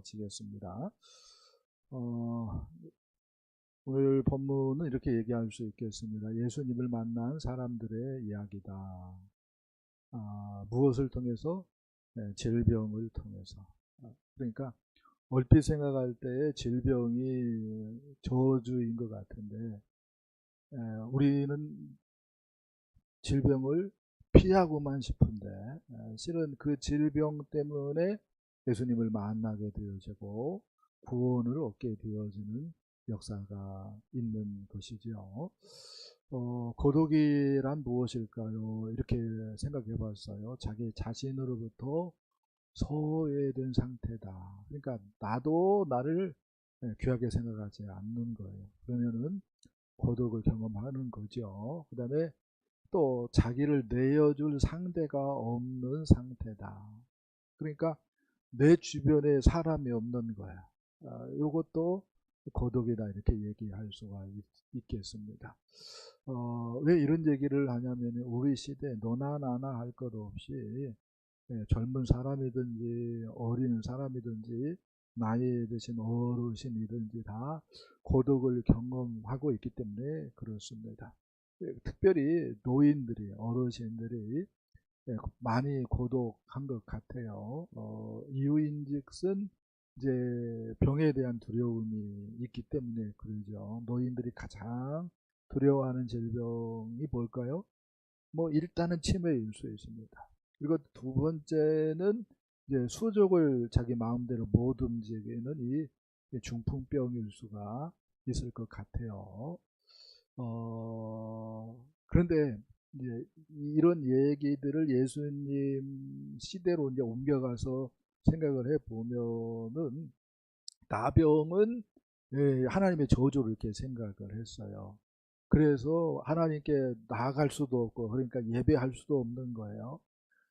이어지겠습니다. 오늘 본문은 이렇게 얘기할 수 있겠습니다. 예수님을 만난 사람들의 이야기다. 무엇을 통해서? 질병을 통해서. 그러니까 얼핏 생각할 때에 질병이 저주인 것 같은데, 우리는 질병을 피하고만 싶은데, 실은 그 질병 때문에 예수님을 만나게 되어지고 구원을 얻게 되어지는 역사가 있는 것이죠. 고독이란 무엇일까요? 이렇게 생각해 봤어요. 자기 자신으로부터 소외된 상태다. 그러니까 나도 나를 귀하게 생각하지 않는 거예요. 그러면은 고독을 경험하는 거죠. 그 다음에 또 자기를 내어줄 상대가 없는 상태다. 그러니까 내 주변에 사람이 없는 거야. 이것도 고독이다 이렇게 얘기할 수가 있겠습니다. 왜 이런 얘기를 하냐면 우리 시대 너나 나나 할 것 없이 젊은 사람이든지 어린 사람이든지 나이 드신 어르신이든지 다 고독을 경험하고 있기 때문에 그렇습니다. 특별히 노인들이 어르신들이 많이 고독한 것 같아요. 이유인즉슨 이제 병에 대한 두려움이 있기 때문에 그러죠. 노인들이 가장 두려워하는 질병이 뭘까요? 일단은 치매일 수 있습니다. 그리고 두 번째는 이제 수족을 자기 마음대로 못 움직이는 이 중풍병일 수가 있을 것 같아요. 그런데 이제 이런 얘기들을 예수님 시대로 이제 옮겨가서 생각을 해 보면은 나병은 하나님의 저주를 이렇게 생각을 했어요. 그래서 하나님께 나아갈 수도 없고 그러니까 예배할 수도 없는 거예요.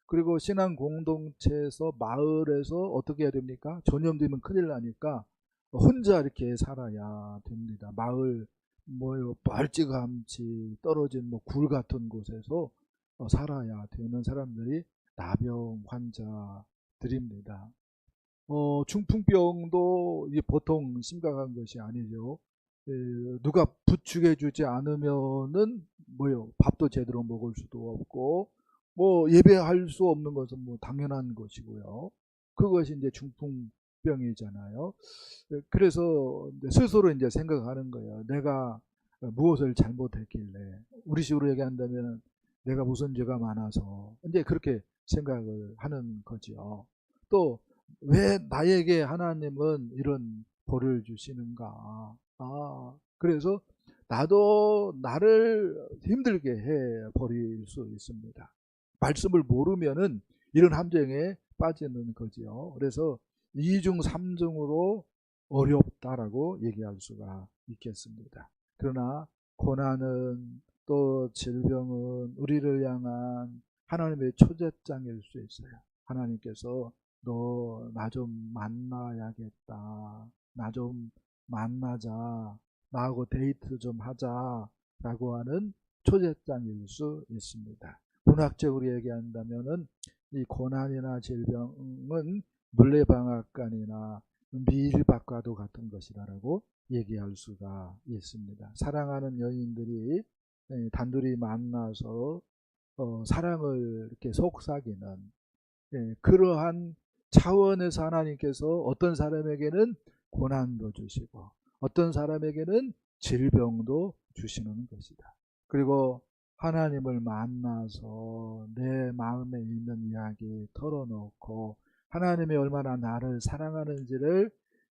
그리고 신앙 공동체에서 마을에서 어떻게 해야 됩니까? 전염되면 큰일 나니까 혼자 이렇게 살아야 됩니다. 마을 멀찌감치 떨어진 굴 같은 곳에서 살아야 되는 사람들이 나병 환자들입니다. 중풍병도 이게 보통 심각한 것이 아니죠. 누가 부축해 주지 않으면은 밥도 제대로 먹을 수도 없고 예배할 수 없는 것은 당연한 것이고요. 그것이 이제 중풍병이잖아요. 그래서 스스로 이제 생각하는 거예요. 내가 무엇을 잘못했길래, 우리 식으로 얘기한다면 내가 무슨 죄가 많아서 이제 그렇게 생각을 하는 거지요. 또 왜 나에게 하나님은 이런 벌을 주시는가? 그래서 나도 나를 힘들게 해 버릴 수 있습니다. 말씀을 모르면은 이런 함정에 빠지는 거지요. 그래서 2중 3중으로 어렵다라고 얘기할 수가 있겠습니다. 그러나 고난은 또 질병은 우리를 향한 하나님의 초대장일 수 있어요. 하나님께서 너 나 좀 만나야겠다. 나 좀 만나자. 나하고 데이트 좀 하자라고 하는 초대장일 수 있습니다. 문학적으로 얘기한다면은 이 고난이나 질병은 물레방앗간이나 밀밭과도 같은 것이다라고 얘기할 수가 있습니다. 사랑하는 여인들이 단둘이 만나서 사랑을 이렇게 속삭이는 그러한 차원에서 하나님께서 어떤 사람에게는 고난도 주시고 어떤 사람에게는 질병도 주시는 것이다. 그리고 하나님을 만나서 내 마음에 있는 이야기 털어놓고 하나님이 얼마나 나를 사랑하는지를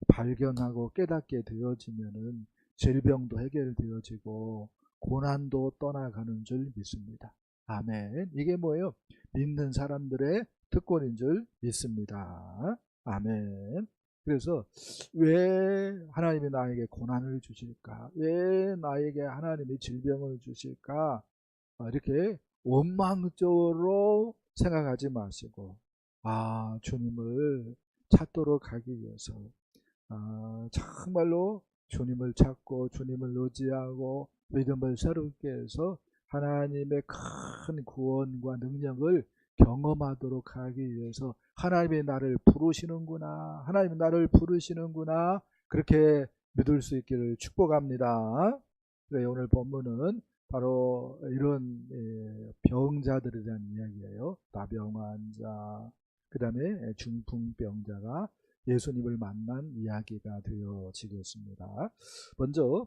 발견하고 깨닫게 되어지면은 질병도 해결되어지고 고난도 떠나가는 줄 믿습니다. 아멘. 이게 뭐예요? 믿는 사람들의 특권인 줄 믿습니다. 아멘. 그래서 왜 하나님이 나에게 고난을 주실까? 왜 나에게 하나님이 질병을 주실까? 이렇게 원망적으로 생각하지 마시고 주님을 찾도록 하기 위해서 정말로 주님을 찾고 주님을 의지하고 믿음을 새롭게 해서 하나님의 큰 구원과 능력을 경험하도록 하기 위해서 하나님이 나를 부르시는구나, 하나님이 나를 부르시는구나, 그렇게 믿을 수 있기를 축복합니다. 그래서 오늘 본문은 바로 이런 병자들에 대한 이야기예요. 나병 환자, 그 다음에 중풍병자가 예수님을 만난 이야기가 되어지겠습니다. 먼저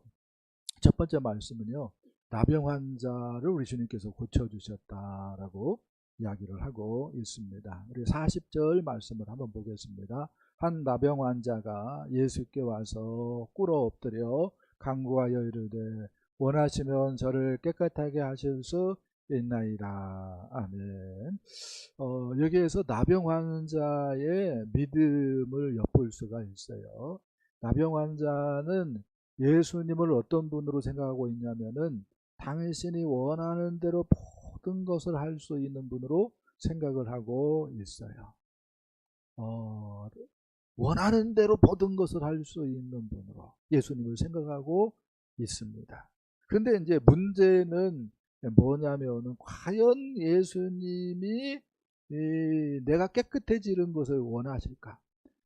첫 번째 말씀은요, 나병 환자를 우리 주님께서 고쳐주셨다라고 이야기를 하고 있습니다. 우리 40절 말씀을 한번 보겠습니다. 한 나병 환자가 예수께 와서 꿇어 엎드려 간구하여 이르되 원하시면 저를 깨끗하게 하실 수 있나이다. 아멘. 여기에서 나병 환자의 믿음을 엿볼 수가 있어요. 나병 환자는 예수님을 어떤 분으로 생각하고 있냐면은 당신이 원하는 대로 모든 것을 할 수 있는 분으로 생각을 하고 있어요. 원하는 대로 모든 것을 할 수 있는 분으로 예수님을 생각하고 있습니다. 그런데 이제 문제는 뭐냐면은 과연 예수님이 내가 깨끗해지는 것을 원하실까?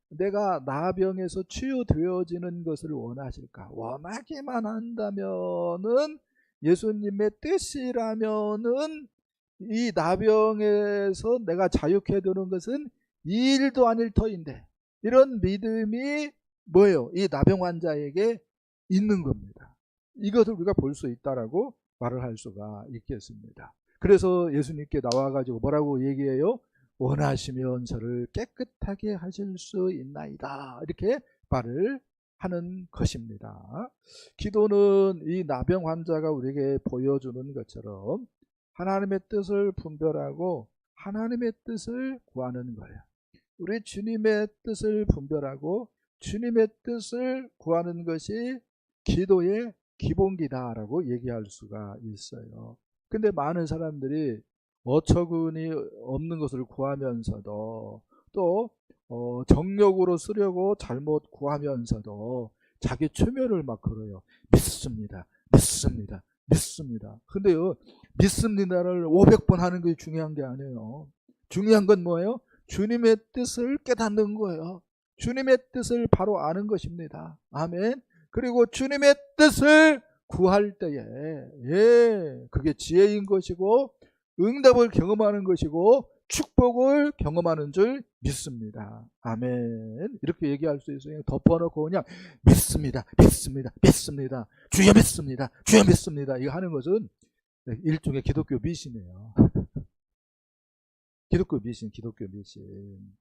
내가 나병에서 치유되어지는 것을 원하실까? 원하기만 한다면은 예수님의 뜻이라면은 이 나병에서 내가 자유케 되는 것은 일도 아닐 터인데, 이런 믿음이 뭐예요? 이 나병 환자에게 있는 겁니다. 이것을 우리가 볼 수 있다라고 말을 할 수가 있겠습니다. 그래서 예수님께 나와가지고 뭐라고 얘기해요? 원하시면 저를 깨끗하게 하실 수 있나이다, 이렇게 말을 하는 것입니다. 기도는 이 나병 환자가 우리에게 보여주는 것처럼 하나님의 뜻을 분별하고 하나님의 뜻을 구하는 거예요. 우리 주님의 뜻을 분별하고 주님의 뜻을 구하는 것이 기도의 기본기다라고 얘기할 수가 있어요. 근데 많은 사람들이 어처구니 없는 것을 구하면서도 또 정력으로 쓰려고 잘못 구하면서도 자기 최면을 막 걸어요. 믿습니다, 믿습니다, 믿습니다. 근데요, 믿습니다를 500번 하는 게 중요한 게 아니에요. 중요한 건 뭐예요? 주님의 뜻을 깨닫는 거예요. 주님의 뜻을 바로 아는 것입니다. 아멘. 그리고 주님의 뜻을 구할 때에 그게 지혜인 것이고 응답을 경험하는 것이고 축복을 경험하는 줄 믿습니다. 아멘. 이렇게 얘기할 수 있어요. 덮어놓고 그냥 믿습니다, 믿습니다, 믿습니다, 주여 믿습니다, 주여 믿습니다, 이거 하는 것은 일종의 기독교 미신이에요. 기독교 미신.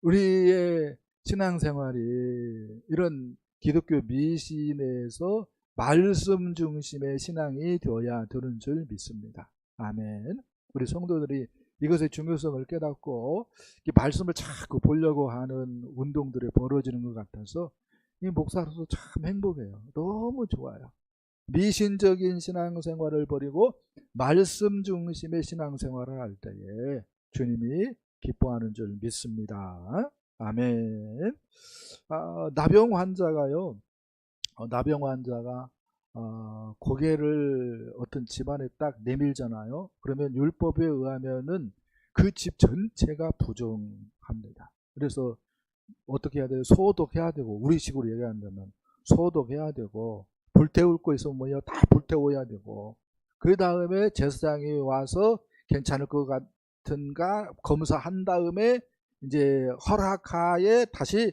우리의 신앙생활이 이런 기독교 미신에서 말씀 중심의 신앙이 되어야 되는 줄 믿습니다. 아멘. 우리 성도들이 이것의 중요성을 깨닫고 이 말씀을 자꾸 보려고 하는 운동들이 벌어지는 것 같아서 이 목사로서 참 행복해요. 너무 좋아요. 미신적인 신앙생활을 버리고 말씀 중심의 신앙생활을 할 때에 주님이 기뻐하는 줄 믿습니다. 아멘. 나병 환자가요, 나병 환자가 고개를 어떤 집안에 딱 내밀잖아요. 그러면 율법에 의하면은 그 집 전체가 부정합니다. 그래서 어떻게 해야 돼요? 소독해야 되고, 우리식으로 얘기한다면 소독해야 되고, 불태울 거 있으면 뭐냐, 다 불태워야 되고, 그 다음에 제사장이 와서 괜찮을 것 같은가 검사한 다음에 이제 허락하에 다시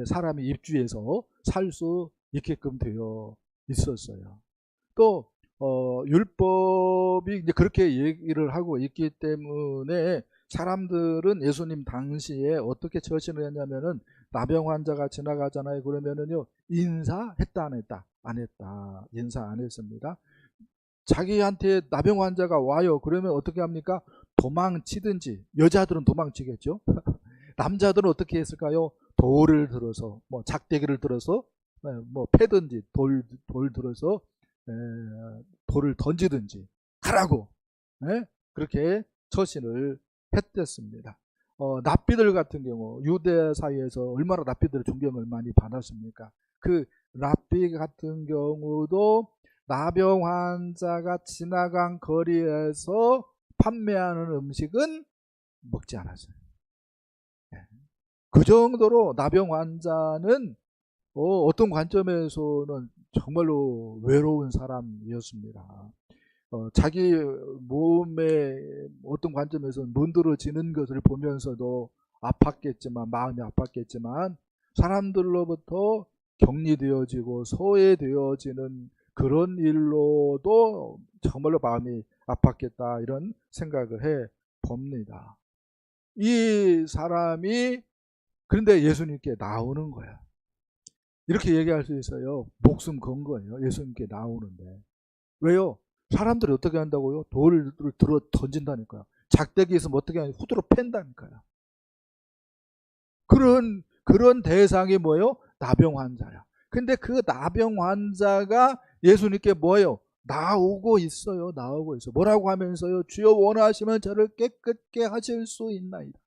사람이 입주해서 살 수 있게끔 되어 있었어요. 또 율법이 이제 그렇게 얘기를 하고 있기 때문에 사람들은 예수님 당시에 어떻게 처신을 했냐면은 나병 환자가 지나가잖아요. 그러면은요, 인사했다 안 했다? 안 했다. 인사 안 했습니다. 자기한테 나병 환자가 와요. 그러면 어떻게 합니까? 도망치든지. 여자들은 도망치겠죠. 남자들은 어떻게 했을까요? 돌을 들어서, 뭐 작대기를 들어서, 뭐 패든지 돌 들어서 돌을 던지든지 하라고, 그렇게 처신을 했댔습니다. 랍비들 같은 경우 유대 사회에서 얼마나 랍비들의 존경을 많이 받았습니까? 그 랍비 같은 경우도 나병 환자가 지나간 거리에서 판매하는 음식은 먹지 않았어요. 그 정도로 나병 환자는 어떤 관점에서는 정말로 외로운 사람이었습니다. 자기 몸에 어떤 관점에서는 문드러지는 것을 보면서도 아팠겠지만, 마음이 아팠겠지만, 사람들로부터 격리되어지고 소외되어지는 그런 일로도 정말로 마음이 아팠겠다, 이런 생각을 해 봅니다. 이 사람이 그런데 예수님께 나오는 거야. 이렇게 얘기할 수 있어요. 목숨 건 거예요. 예수님께 나오는데. 왜요? 사람들이 어떻게 한다고요? 돌을 들어 던진다니까요. 작대기에 있으면 어떻게 하냐? 후드로 팬다니까요. 그런 대상이 뭐예요? 나병 환자야. 근데 그 나병 환자가 예수님께 뭐예요? 나오고 있어요. 나오고 있어요. 뭐라고 하면서요? 주여 원하시면 저를 깨끗게 하실 수 있나이다.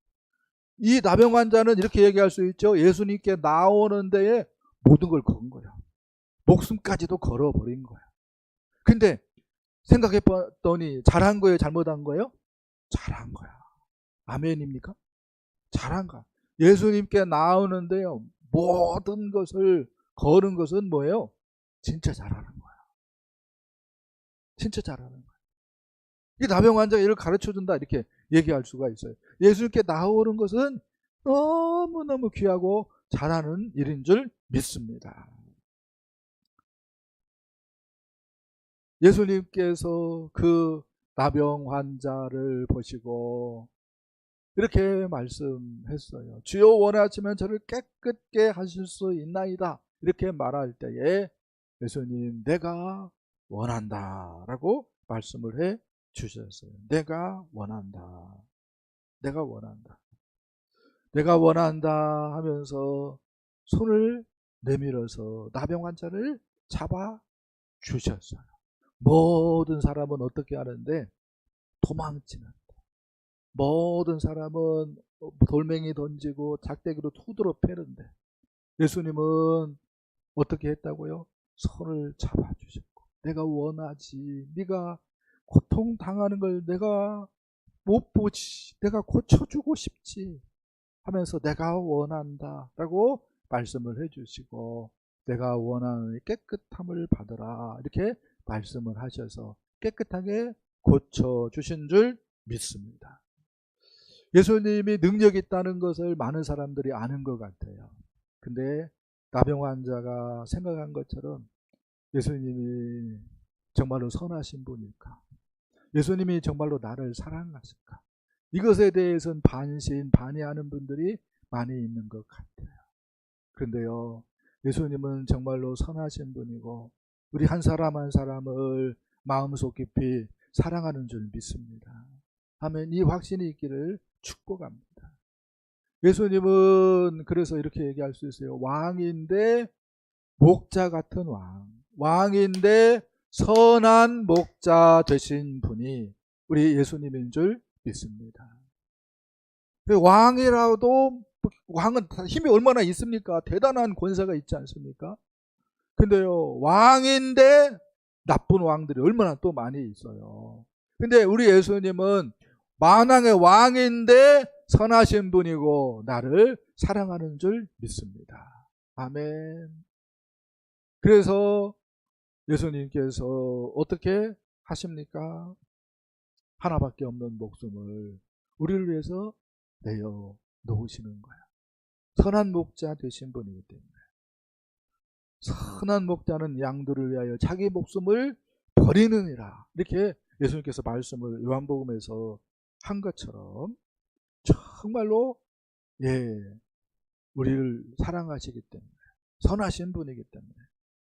이 나병 환자는 이렇게 얘기할 수 있죠. 예수님께 나오는 데에 모든 걸 건 거야. 목숨까지도 걸어버린 거야. 근데 생각해 봤더니 잘한 거예요? 잘못한 거예요? 잘한 거야. 아멘입니까? 잘한 거야. 예수님께 나오는데요, 모든 것을 거는 것은 뭐예요? 진짜 잘하는 거야. 진짜 잘하는 거야. 이 나병 환자가 이를 가르쳐준다, 이렇게 얘기할 수가 있어요. 예수님께 나오는 것은 너무너무 귀하고 잘하는 일인 줄 믿습니다. 예수님께서 그 나병 환자를 보시고 이렇게 말씀했어요. 주여 원하시면 저를 깨끗게 하실 수 있나이다. 이렇게 말할 때에 예수님, 내가 원한다 라고 말씀을 해 주셨어요. 내가 원한다. 내가 원한다. 내가 원한다 하면서 손을 내밀어서 나병 환자를 잡아 주셨어요. 모든 사람은 어떻게 하는데? 도망치는. 모든 사람은 돌멩이 던지고 작대기로 투드러 패는데, 예수님은 어떻게 했다고요? 손을 잡아주셨고, 내가 원하지, 네가 고통당하는 걸 내가 못 보지, 내가 고쳐주고 싶지 하면서 내가 원한다 라고 말씀을 해주시고, 내가 원하는 깨끗함을 받으라 이렇게 말씀을 하셔서 깨끗하게 고쳐주신 줄 믿습니다. 예수님이 능력이 있다는 것을 많은 사람들이 아는 것 같아요. 근데 나병 환자가 생각한 것처럼 예수님이 정말로 선하신 분일까? 예수님이 정말로 나를 사랑하실까? 이것에 대해서는 반의하는 분들이 많이 있는 것 같아요. 그런데요, 예수님은 정말로 선하신 분이고 우리 한 사람 한 사람을 마음속 깊이 사랑하는 줄 믿습니다. 아멘. 이 확신이 있기를 축복합니다. 예수님은 그래서 이렇게 얘기할 수 있어요. 왕인데 목자 같은 왕, 왕인데 선한 목자 되신 분이 우리 예수님인 줄 믿습니다. 왕이라도, 왕은 힘이 얼마나 있습니까? 대단한 권세가 있지 않습니까? 근데요, 왕인데 나쁜 왕들이 얼마나 또 많이 있어요. 근데 우리 예수님은 만왕의 왕인데 선하신 분이고 나를 사랑하는 줄 믿습니다. 아멘. 그래서 예수님께서 어떻게 하십니까? 하나밖에 없는 목숨을 우리를 위해서 내어 놓으시는 거야. 선한 목자 되신 분이기 때문에. 선한 목자는 양들을 위하여 자기 목숨을 버리느니라. 이렇게 예수님께서 말씀을 요한복음에서 한 것처럼 정말로 우리를 사랑하시기 때문에, 선하신 분이기 때문에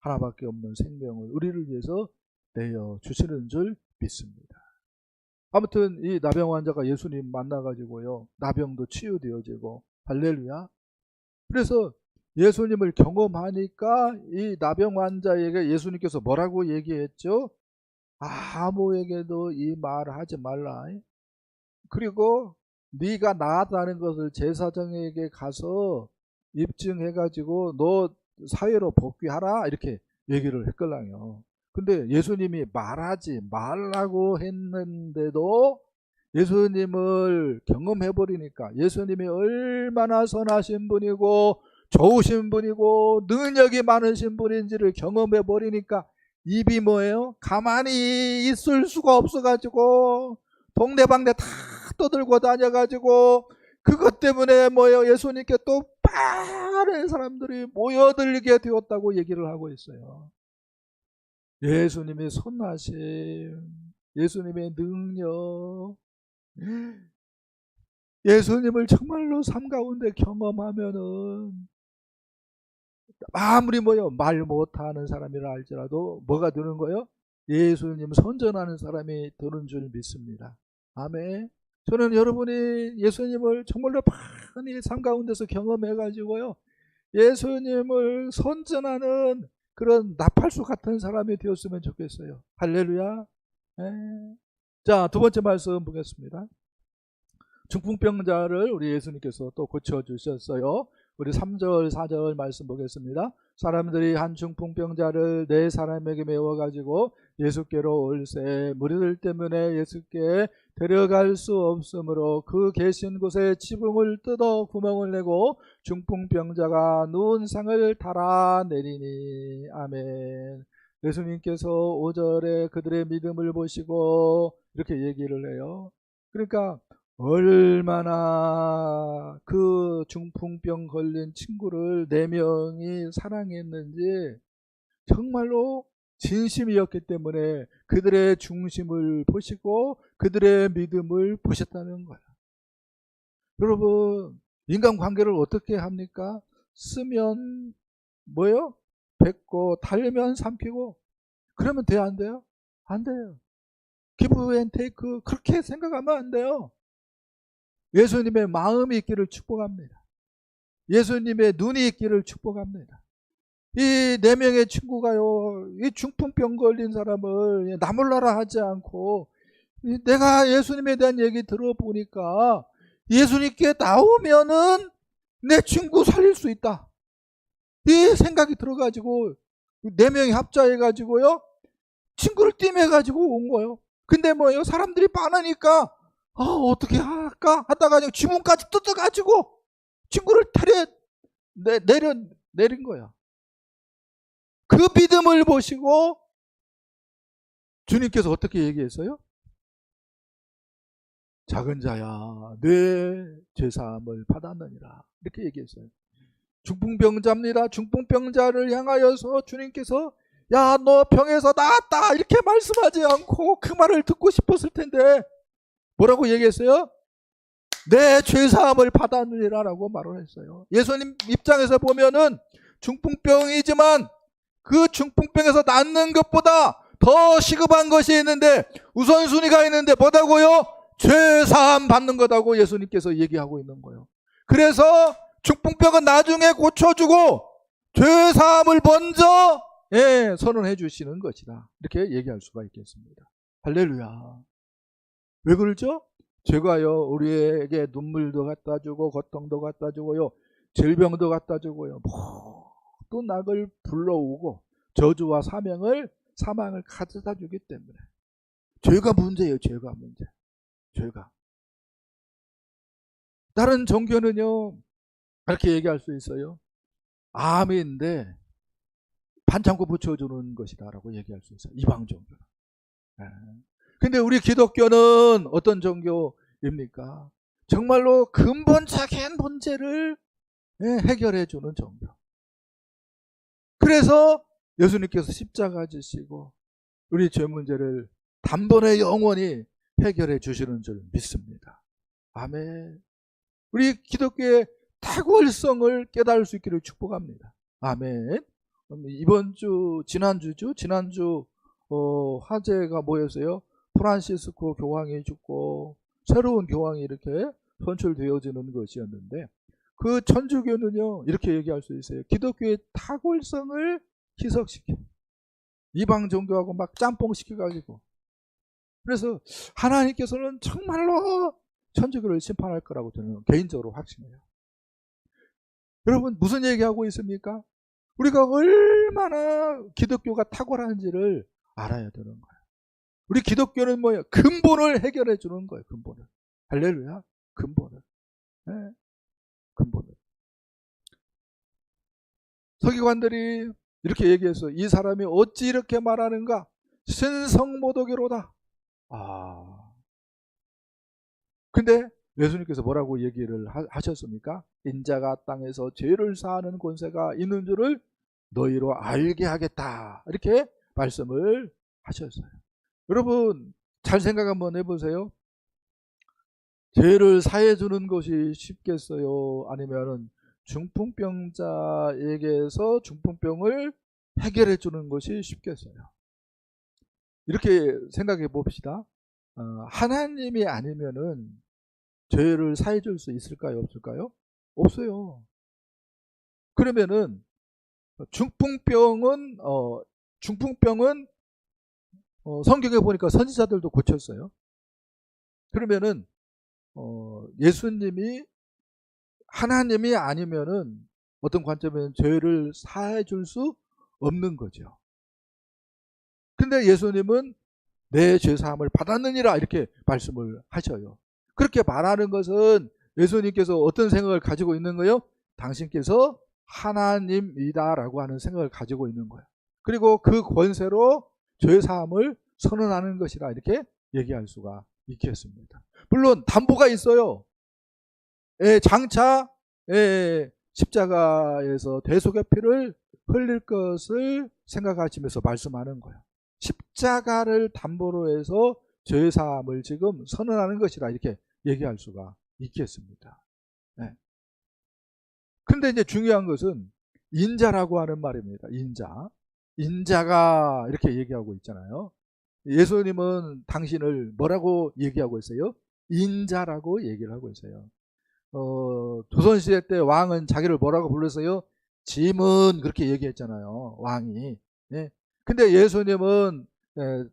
하나밖에 없는 생명을 우리를 위해서 내어 주시는 줄 믿습니다. 아무튼 이 나병 환자가 예수님 만나가지고요, 나병도 치유되어지고, 할렐루야. 그래서 예수님을 경험하니까 이 나병 환자에게 예수님께서 뭐라고 얘기했죠? 아무에게도 이 말을 하지 말라. 그리고 네가 나았다는 것을 제사장에게 가서 입증해가지고 너 사회로 복귀하라 이렇게 얘기를 했걸랑요. 근데 예수님이 말하지 말라고 했는데도 예수님을 경험해버리니까, 예수님이 얼마나 선하신 분이고 좋으신 분이고 능력이 많으신 분인지를 경험해버리니까 입이 뭐예요? 가만히 있을 수가 없어가지고 동네방네 다 떠들고 다녀가지고 그것 때문에 뭐예요? 예수님께 또 많은 사람들이 모여들게 되었다고 얘기를 하고 있어요. 예수님의 선하심, 예수님의 능력, 예수님을 정말로 삶 가운데 경험하면은 아무리 말 못하는 사람이라 할지라도 뭐가 되는 거예요? 예수님 선전하는 사람이 되는 줄 믿습니다. 아멘. 저는 여러분이 예수님을 정말로 많이 삶 가운데서 경험해가지고요, 예수님을 선전하는 그런 나팔수 같은 사람이 되었으면 좋겠어요. 할렐루야. 자, 두 번째 말씀 보겠습니다. 중풍병자를 우리 예수님께서 또 고쳐주셨어요. 우리 3절 4절 말씀 보겠습니다. 사람들이 한 중풍병자를 네 사람에게 메워가지고 예수께로 올세 무리들 때문에 예수께 데려갈 수 없으므로 그 계신 곳에 지붕을 뜯어 구멍을 내고 중풍병자가 누운 상을 달아내리니. 아멘. 예수님께서 5절에 그들의 믿음을 보시고 이렇게 얘기를 해요. 그러니까 얼마나 그 중풍병 걸린 친구를 4명이 사랑했는지 정말로 진심이었기 때문에 그들의 중심을 보시고 그들의 믿음을 보셨다는 거예요. 여러분, 인간관계를 어떻게 합니까? 쓰면 뭐요? 뱉고 달면 삼키고 그러면 돼요, 안 돼요? 안 돼요. 기브 앤 테이크 그렇게 생각하면 안 돼요. 예수님의 마음이 있기를 축복합니다. 예수님의 눈이 있기를 축복합니다. 이 4명의 친구가요, 이 중풍병 걸린 사람을 나몰라라 하지 않고, 내가 예수님에 대한 얘기 들어보니까 예수님께 나오면은 내 친구 살릴 수 있다, 이 생각이 들어가지고 4명이 합자해가지고요 친구를 띠매가지고 온 거예요. 근데 뭐예요? 사람들이 많으니까 어떻게 할까 하다가 그냥 지문까지 뜯어가지고 친구를 내린 거야. 그 믿음을 보시고 주님께서 어떻게 얘기했어요? 작은 자야, 내 죄사함을 받았느니라, 이렇게 얘기했어요. 중풍병자입니다. 중풍병자를 향하여서 주님께서 야, 너 병에서 나았다, 이렇게 말씀하지 않고 그 말을 듣고 싶었을 텐데 뭐라고 얘기했어요? 내 죄사함을 받았느니라 라고 말을 했어요. 예수님 입장에서 보면은 중풍병이지만 그 중풍병에서 낫는 것보다 더 시급한 것이 있는데, 우선순위가 있는데 뭐다고요? 죄사함 받는 거다고 예수님께서 얘기하고 있는 거예요. 그래서 중풍병은 나중에 고쳐주고 죄사함을 먼저 선언해 주시는 것이다, 이렇게 얘기할 수가 있겠습니다. 할렐루야. 왜 그러죠? 죄가요 우리에게 눈물도 갖다 주고 고통도 갖다 주고요 질병도 갖다 주고요 또 낙을 불러오고 저주와 사망을 가져다 주기 때문에 죄가 문제예요. 죄가 문제. 죄가. 다른 종교는요 이렇게 얘기할 수 있어요. 암인데 반창고 붙여주는 것이다 라고 얘기할 수 있어요. 이방 종교는. 근데 우리 기독교는 어떤 종교입니까? 정말로 근본적인 문제를 해결해 주는 종교. 그래서 예수님께서 십자가 지시고 우리 죄 문제를 단번에 영원히 해결해 주시는 줄 믿습니다. 아멘. 우리 기독교의 탁월성을 깨달을 수 있기를 축복합니다. 아멘. 이번 주 지난주 화제가 뭐였어요? 프란시스코 교황이 죽고 새로운 교황이 이렇게 선출되어지는 것이었는데, 그 천주교는요 이렇게 얘기할 수 있어요. 기독교의 탁월성을 희석시켜 이방 종교하고 막 짬뽕 시켜가지고, 그래서 하나님께서는 정말로 천주교를 심판할 거라고 저는 개인적으로 확신해요. 여러분, 무슨 얘기하고 있습니까? 우리가 얼마나 기독교가 탁월한지를 알아야 되는 거예요. 우리 기독교는 뭐예요? 근본을 해결해 주는 거예요. 근본을. 할렐루야. 근본을. 네, 근본을. 서기관들이 이렇게 얘기해서 이 사람이 어찌 이렇게 말하는가? 신성모독이로다. 근데 예수님께서 뭐라고 얘기를 하셨습니까? 인자가 땅에서 죄를 사하는 권세가 있는 줄을 너희로 알게 하겠다. 이렇게 말씀을 하셨어요. 여러분 잘 생각 한번 해보세요. 죄를 사해 주는 것이 쉽겠어요? 아니면은 중풍병자에게서 중풍병을 해결해 주는 것이 쉽겠어요? 이렇게 생각해 봅시다. 하나님이 아니면은 죄를 사해 줄 수 있을까요? 없을까요? 없어요. 그러면은 중풍병은 성경에 보니까 선지자들도 고쳤어요. 그러면은 예수님이 하나님이 아니면은 어떤 관점에는 죄를 사해 줄 수 없는 거죠. 근데 예수님은 내 죄사함을 받았느니라 이렇게 말씀을 하셔요. 그렇게 말하는 것은 예수님께서 어떤 생각을 가지고 있는 거예요? 당신께서 하나님이다라고 하는 생각을 가지고 있는 거예요. 그리고 그 권세로 죄사함을 선언하는 것이라 이렇게 얘기할 수가 있겠습니다. 물론 담보가 있어요. 장차 십자가에서 대속의 피를 흘릴 것을 생각하시면서 말씀하는 거예요. 십자가를 담보로 해서 죄사함을 지금 선언하는 것이라 이렇게 얘기할 수가 있겠습니다. 네. 근데 이제 중요한 것은 인자라고 하는 말입니다. 인자가 이렇게 얘기하고 있잖아요. 예수님은 당신을 뭐라고 얘기하고 있어요? 인자라고 얘기를 하고 있어요. 조선시대 때 왕은 자기를 뭐라고 불렀어요? 짐은 그렇게 얘기했잖아요. 왕이. 예. 근데 예수님은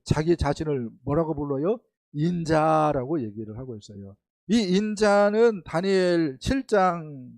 자기 자신을 뭐라고 불러요? 인자라고 얘기를 하고 있어요. 이 인자는 다니엘 7장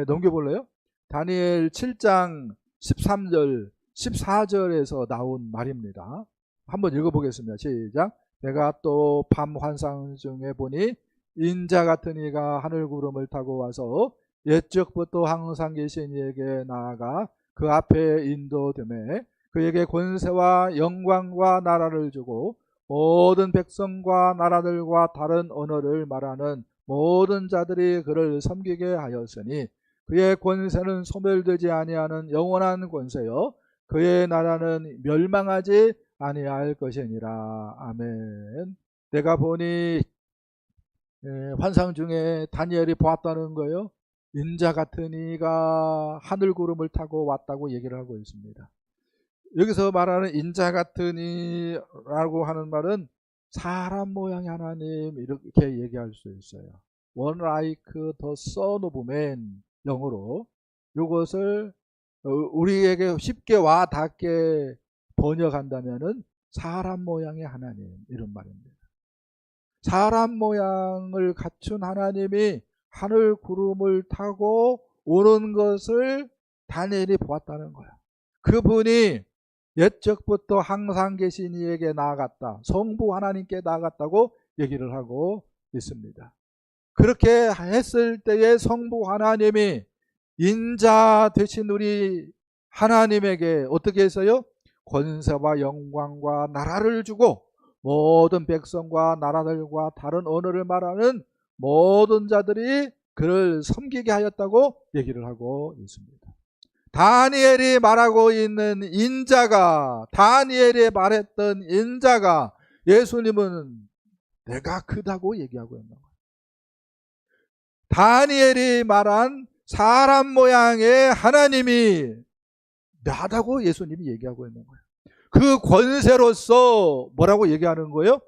넘겨볼래요? 다니엘 7장 13절 14절에서 나온 말입니다. 한번 읽어보겠습니다. 시작. 내가 또 밤 환상 중에 보니 인자 같은 이가 하늘 구름을 타고 와서 옛적부터 항상 계신 이에게 나아가 그 앞에 인도됨에 그에게 권세와 영광과 나라를 주고 모든 백성과 나라들과 다른 언어를 말하는 모든 자들이 그를 섬기게 하였으니 그의 권세는 소멸되지 아니하는 영원한 권세요 그의 나라는 멸망하지 아니할 것이니라. 아멘. 내가 보니 환상 중에 다니엘이 보았다는 거예요. 인자 같은 이가 하늘 구름을 타고 왔다고 얘기를 하고 있습니다. 여기서 말하는 인자 같은 이라고 하는 말은 사람 모양의 하나님 이렇게 얘기할 수 있어요. One like the son of man 영어로 이것을 우리에게 쉽게 와 닿게 번역한다면은 사람 모양의 하나님 이런 말입니다. 사람 모양을 갖춘 하나님이 하늘 구름을 타고 오는 것을 다니엘이 보았다는 거야. 그분이 옛적부터 항상 계신 이에게 나아갔다. 성부 하나님께 나아갔다고 얘기를 하고 있습니다. 그렇게 했을 때에 성부 하나님이 인자 되신 우리 하나님에게 어떻게 했어요? 권세와 영광과 나라를 주고 모든 백성과 나라들과 다른 언어를 말하는 모든 자들이 그를 섬기게 하였다고 얘기를 하고 있습니다. 다니엘이 말하고 있는 인자가 다니엘이 말했던 인자가 예수님은 내가 크다고 얘기하고 있는 거예요. 다니엘이 말한 사람 모양의 하나님이 나다고 예수님이 얘기하고 있는 거예요. 그 권세로서 뭐라고 얘기하는 거예요?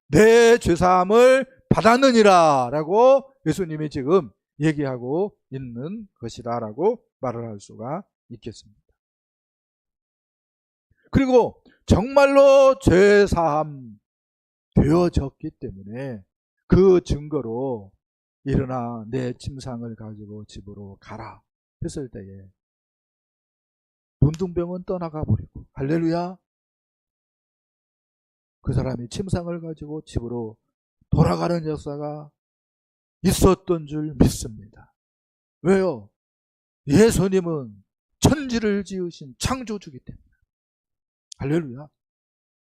내 죄사함을 받았느니라 라고 예수님이 지금 얘기하고 있는 것이다 라고 말을 할 수가 있겠습니다. 그리고 정말로 죄사함 되어졌기 때문에 그 증거로 일어나 내 침상을 가지고 집으로 가라 했을 때에 문둥병은 떠나가 버리고 할렐루야. 그 사람이 침상을 가지고 집으로 돌아가는 역사가 있었던 줄 믿습니다. 왜요? 예수님은 천지를 지으신 창조주기 때문에. 할렐루야.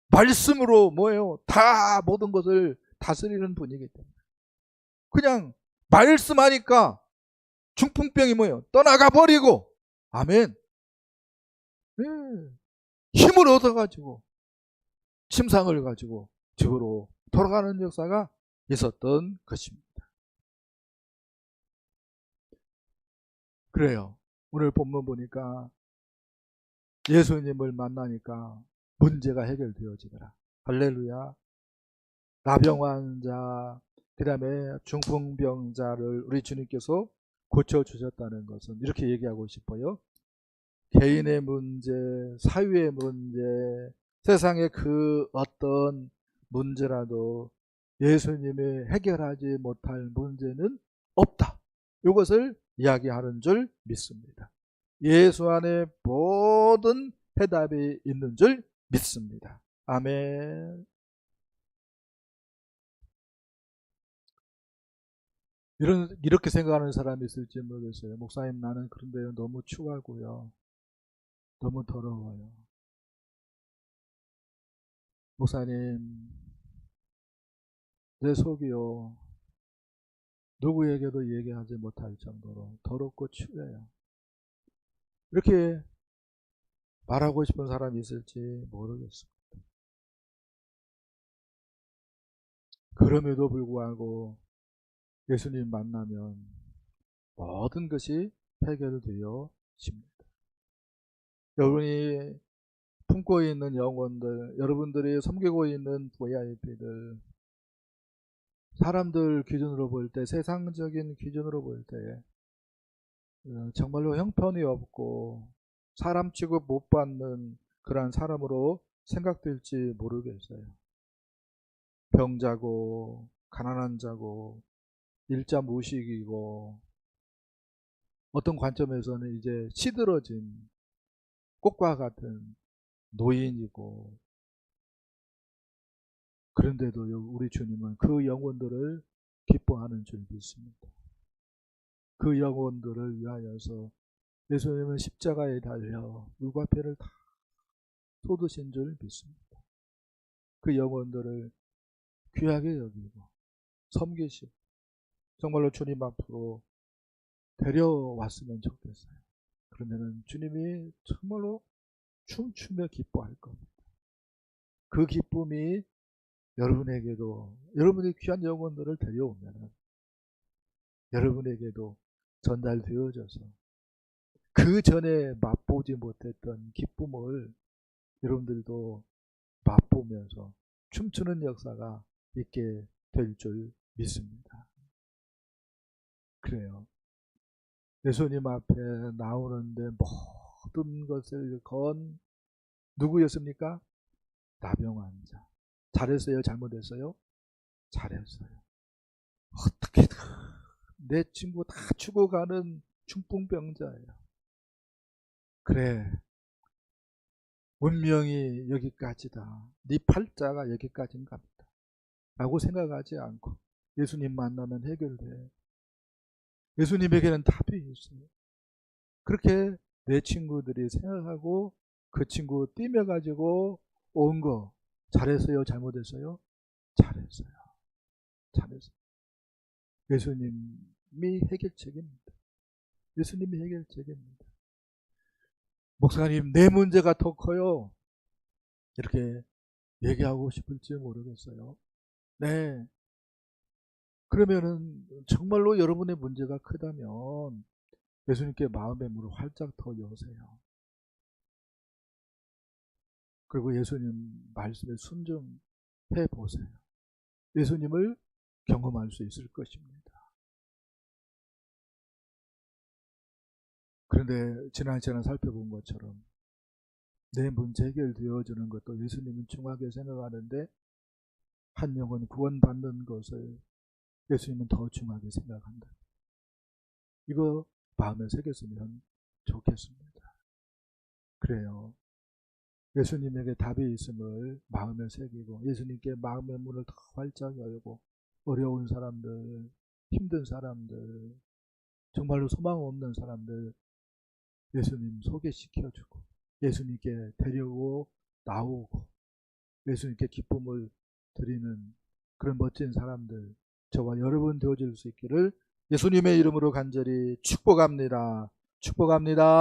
말씀으로 뭐예요? 다 모든 것을 다스리는 분이기 때문에. 그냥 말씀하니까 중풍병이 뭐예요? 떠나가 버리고. 아멘. 네. 힘을 얻어가지고 침상을 가지고 집으로 돌아가는 역사가 있었던 것입니다. 그래요. 오늘 본문 보니까 예수님을 만나니까 문제가 해결되어지더라. 할렐루야. 나병 환자, 그 다음에 중풍병자를 우리 주님께서 고쳐주셨다는 것은 이렇게 얘기하고 싶어요. 개인의 문제, 사회의 문제, 세상의 그 어떤 문제라도 예수님이 해결하지 못할 문제는 없다. 이것을 이야기하는 줄 믿습니다. 예수 안에 모든 해답이 있는 줄 믿습니다. 아멘. 이렇게 생각하는 사람이 있을지 모르겠어요. 목사님, 나는 그런데 너무 추하고요. 너무 더러워요. 목사님, 내 속이요. 누구에게도 얘기하지 못할 정도로 더럽고 추해요. 이렇게 말하고 싶은 사람이 있을지 모르겠습니다. 그럼에도 불구하고 예수님 만나면 모든 것이 해결되어 집니다. 여러분이 품고 있는 영혼들, 여러분들이 섬기고 있는 VIP들, 사람들 기준으로 볼 때, 세상적인 기준으로 볼 때 정말로 형편이 없고 사람 취급 못 받는 그러한 사람으로 생각될지 모르겠어요. 병자고 가난한 자고 일자 무식이고 어떤 관점에서는 이제 시들어진 꽃과 같은 노인이고, 그런데도 우리 주님은 그 영혼들을 기뻐하는 줄 믿습니다. 그 영혼들을 위하여서 예수님은 십자가에 달려 물과 피를 다 쏟으신 줄 믿습니다. 그 영혼들을 귀하게 여기고 섬기시고 정말로 주님 앞으로 데려왔으면 좋겠어요. 그러면은 주님이 정말로 춤추며 기뻐할 겁니다. 그 기쁨이 여러분에게도, 여러분의 귀한 영혼들을 데려오면은 여러분에게도 전달되어져서 그 전에 맛보지 못했던 기쁨을 여러분들도 맛보면서 춤추는 역사가 있게 될 줄 믿습니다. 그래요. 예수님 앞에 나오는데 모든 것을 건 누구였습니까? 나병 환자. 잘했어요? 잘못했어요? 잘했어요. 어떻게 내 친구 다 죽어가는 중풍병자예요. 그래, 운명이 여기까지다. 네 팔자가 여기까지인가 보다 라고 생각하지 않고 예수님 만나면 해결돼. 예수님에게는 답이 있어요. 그렇게 내 친구들이 생각하고 그 친구 뛰며가지고 온 거 잘했어요? 잘못했어요? 잘했어요. 잘했어요. 예수님이 해결책입니다. 예수님이 해결책입니다. 목사님, 내 문제가 더 커요. 이렇게 얘기하고 싶을지 모르겠어요. 네. 그러면은 정말로 여러분의 문제가 크다면 예수님께 마음의 문을 활짝 더 여세요. 그리고 예수님 말씀에 순종해 보세요. 예수님을 경험할 수 있을 것입니다. 그런데 지난 시간에 살펴본 것처럼 내 문제 해결되어지는 것도 예수님은 중하게 생각하는데 한 영혼 구원받는 것을 예수님은 더 중하게 생각한다. 이거 마음에 새겼으면 좋겠습니다. 그래요. 예수님에게 답이 있음을 마음에 새기고 예수님께 마음의 문을 더 활짝 열고 어려운 사람들, 힘든 사람들, 정말로 소망 없는 사람들 예수님 소개시켜주고 예수님께 데리고 나오고 예수님께 기쁨을 드리는 그런 멋진 사람들 저와 여러분 되어질 수 있기를 예수님의 이름으로 간절히 축복합니다. 축복합니다.